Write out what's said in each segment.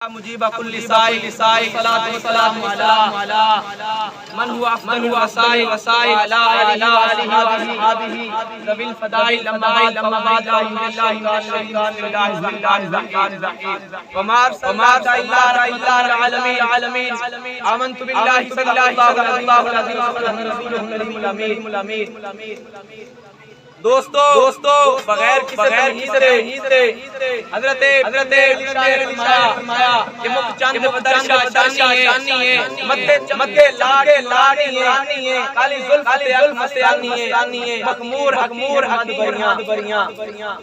مجيب كل سائل صلاة والسلام على من هو أفضل وسائل على آله وصحبه ذوي الفضائل لما بعد أعوذ بالله من الشيطان الرجيم وما أرسلناك إلا للعالمين آمنت بالله صدق الله العظيم ورسوله الكريم الأمين دوستو بغیر کسی تمہید حضرت فرمایا کہ چند شانی ہے مدے لاڑی ہے کالی زلف سے آنی ہے مخمور احمد بریاں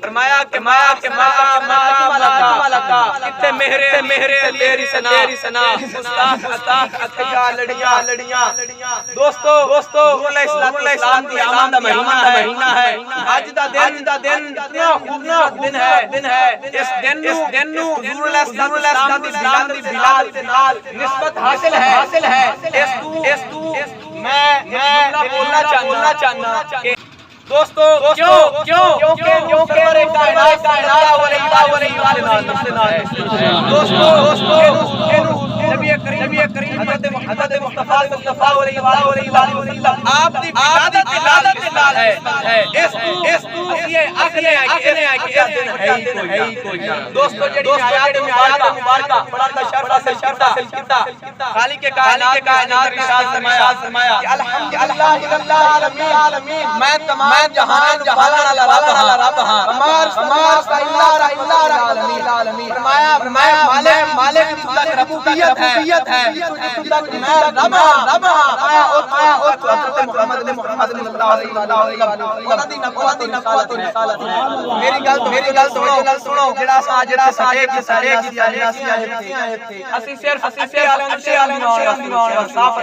فرمایا کہ مالکا کتے مہرے تیری سنا استاخ اتیا لڑیاں دوستو اسلام کی آمد کا مہینہ ہے آج دا دن اتنا خوبصورت دن ہے اس دن نو حضور اسلام دی بلاد دے نال نسبت حاصل ہے اس تو میں بولنا چاہنا کہ دوستو کیوں سرور کائنات دوستو نبی کریم حضرت مصطفیٰ علیہ وسلم آپ دی بلاد ہے اس تو یہ اگلے ہے کوئی دوستو جڑی آیات مبارکہ پڑھا شرف حاصل کیتا خالق کائنات ارشاد فرمایا کہ الحمدللہ رب العالمین میں تمام جہان والا رب ہاں ہمارا الا العالمین فرمایا مالک تک ربوبیت ہے میں رب ہاں حضرت محمد صلی اللہ علیہ وسلم دی نبوت و رسالت میری گل سنو جڑا ساڈے اسی صرف اچھے عالم صاف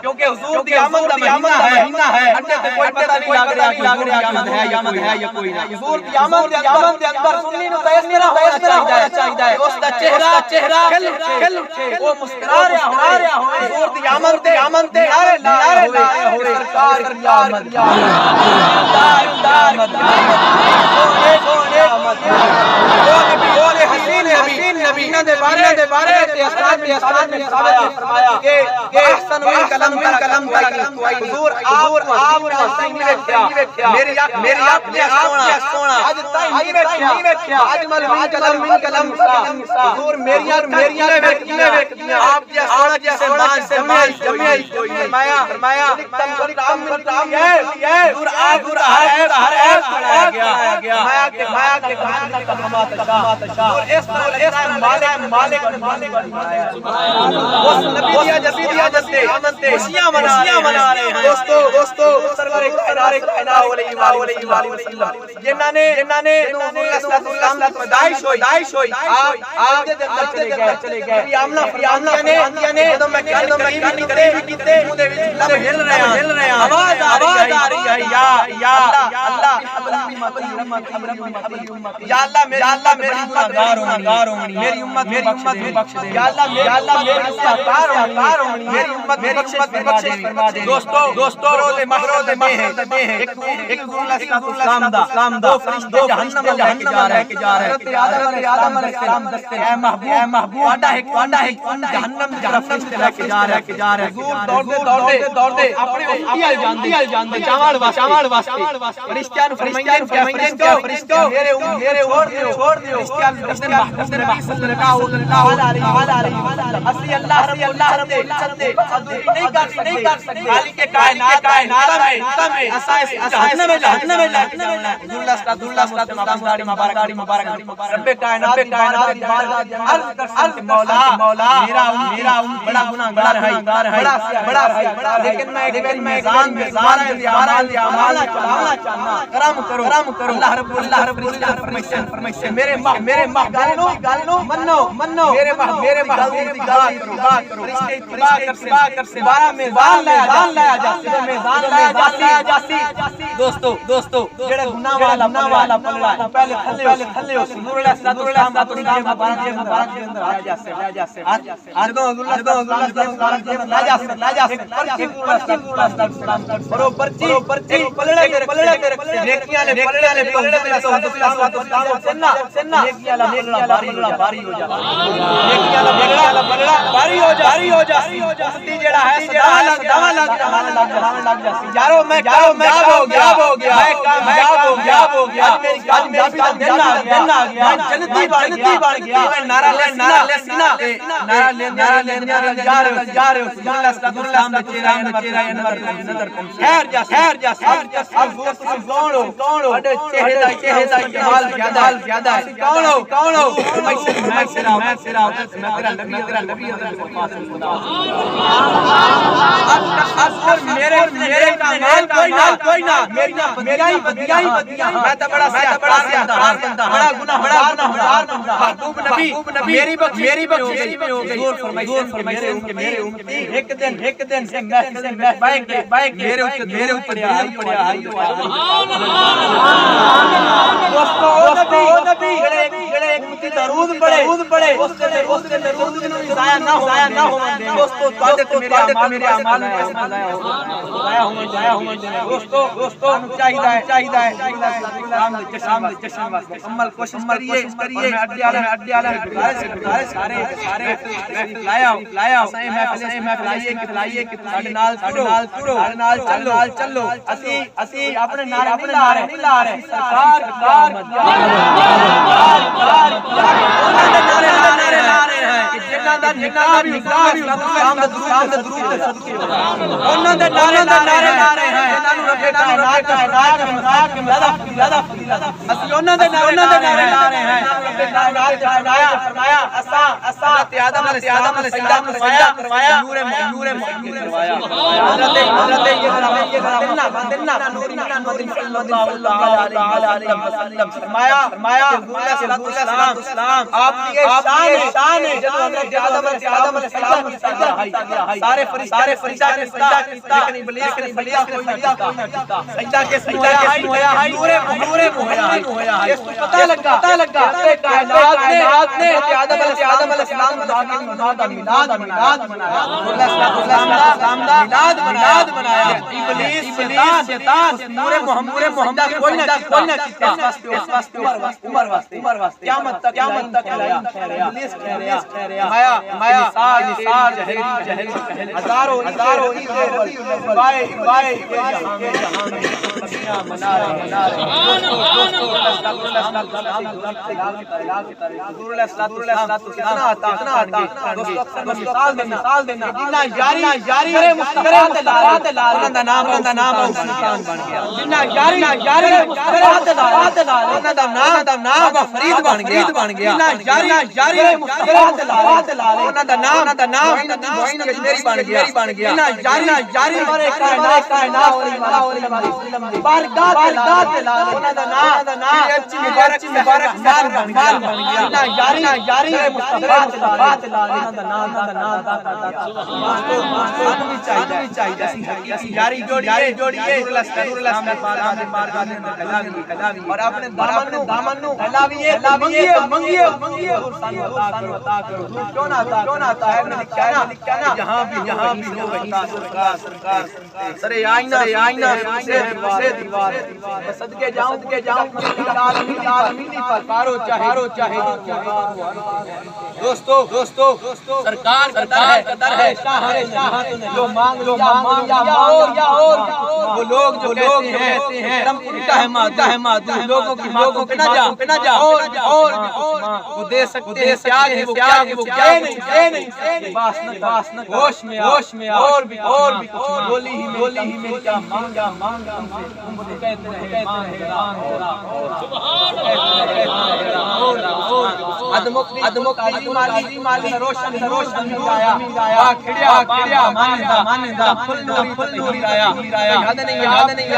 کیونکہ حضور دی آمد دا مہینہ ہے کوئی پتہ نہیں لگ رہا آمد ہے یا کوئی نہیں حضور دی آمد دے اندر سنی نو تیسرا ہونا چاہیے اس دا چہرہ کھل اٹھے وہ مسکرا رہا ہو حضور دی آمد دے نعرے ہوئے سرکار کی آمد حسین نبی دے بارے اسلام نے فرمایا کہ احسن کلم حضور آپ ویکھیا میری آپ نے سونا اج تائیں نہیں ویکھیا اجمل کلم حضور میری ویکھیا آپ دی سونا سے جمعی فرمایا تم ہے حضور آپ ہر آ گیا مایا کے اور اس مالک اس نبی دیا جسے خوشیاں منا رہے ہیں دوستو سرور کائنات علیہ وسلم جنہاں نے اللہ پیدائش ہوئی آپ دے اندر چلے گئے آمنہ نے جدوں میں قریب کیتے منہ دے وچ لب ہل رہے ہیں آواز آ رہی ہے یا اللہ یا اللہ میری گناہگار ہونی میری امت بخش دے یا اللہ میری گناہگار ہونی میری امت بخش دے دوستو روز محروز میں ہے ایک اسلام دا دو جہنم جا رہے حضرت آدم علیہ السلام دستے اے محبوب واڈا ہے جہنم لے کے جا رہے حضور دوڑتے اپنے اٹھیال جاندے چاول واسطے فرشتوں میرے چھوڑ دیو محمد صلی اللہ علیہ وسلم اسی اللہ رب العزت نہیں کر سکتے خالق کائنات میں جہنم داڑی مبارک رب کائنات عرض کر مولا میرا بڑا گناہگار ہے بڑا لیکن میں ایک میزان اعمال چاہنا کرم کرو اللہ رب العزت فرمائے میرے گل نو منو میرے اتباع کرو فرشتے اتباع کر سے 12 میزان لایا جاسی دوستو جڑا گناہ والا پلڑا ہے پہلے تھلے اس نور علیہ السلام مبارک کے اندر آیا جاسے جدوں لا جاسے اور پرچی پلڑے تے رکھتے نیکیاں لے پلڑے نیکیاں باری ہو جاتا نیکیاں پلڑا باری ہو جاتی جڑا ہے صدا لگ جاتی یارو میں کامیاب ہو گیا میں میری کامیابی کا دن آ گیا میں جنتی بن گیا میں نعرہ لے سینا جا رہے ہو اللہ نے چہرہ انور خیر جا کون ہو اڈے چہرے دا کمال زیادہ ہے کون ہو میں تیرا تیرا نبی اصل میرے کمال کوئی نہ میری بدیاں میں تو بڑا بندہ بڑا گناہگار محبوب نبی میری بخشش ہو گئی زور فرمائے میرے ایک دن سے بائک میرے اوپر آئی دوستو نبی ایک مٹھی درود پڑے اس سے درود ضائع نہ ہو دوستو میرے اعمال ضائع ہو دوستو چاہیے جشن واسطے عمل کوشش کریے اڈے والا گزارش لایا کھلائیے کہ ساڈے نال چلو اسی اپنے نعرے نہیں لا رہے سرکار نعرے لا رہے ہیں کہ جنہاں دا نکاح بھی درود دے صدقے انہاں دے نعرے لا رہے ہیں انہاں نوں رب کائنات زیادہ اسی انہاں دے نعرے لا رہے ہیں رب کائنات فرمایا اسا آدم علیہ السلام کو سجدہ کروایا نور محمد کروایا حضرت دلنا نور محمد صلی اللہ علیہ وسلم فرمایا السلام آپ کی شان ہے جب حضرت آدم علیہ السلام کو سجدہ کیا سارے فرشتہ نے سجدہ کیا لیکن ابلیس نے سجدہ کے ہویا ہے نور ہویا ہے اس کو پتہ لگا کہ کائنات نے آدم علیہ السلام کا میلاد منایا میلاد منایا ابلیس شیطان نور محمد کوئی نہ اس واسطے عمر واسطے قیامت تک ابلیس ٹھہریا مایا نثار جہل ہزاروں بائے جہاں منا رہے مثال دینا جنہ یاری کرے مستقرات انہاں دا نام سلطان بن گیا جنہ یاری مستقرات انہاں دا نام فرید بن گیا جنہ یاری مستقرات انہاں دا نام معین اجمیری بن گیا جنہ یاری کائنات بارگاہ انہاں دا نام مبارک بن گیا جنہ یاری مستقرات انہاں دا نام چاہیے یاری جوڑیے اور اپنے دامن نو ہلاویے منگیے عطا کرو کیوں نہ عطا ہے نا یہاں بھی ہو وہی سرکار سرے آئینہ سے دیوار صدقے جاؤں عالمین پر پارو چاہے دوستو سرکار قدر ہے شاہ جو مانگ یا اور وہ لوگ جو کہتے ہیں کرم پورا ہے مادہ لوگوں پہ نہ جا اور وہ دے سکتے ہیں کیا نہیں باس نہ ہوش میں اور بھی کچھ بولی ہی میں کیا مانگا کہتے رہے مالی روشن آیا کھڑیا مانندا فل نوری آیا یاد نہیں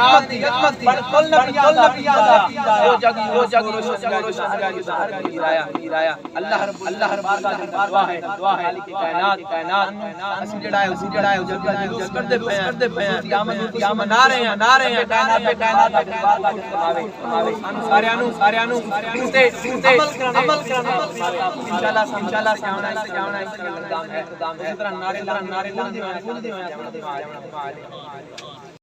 پر فل نبی وہ جگ روشن آیا اللہ رب دعا ہے خالق کائنات اسی جڑا ہے جلدی کر دے قیامت منا رہے ہیں کائنات سارے عمل کرنا انشاءاللہ جانا ہے نعرے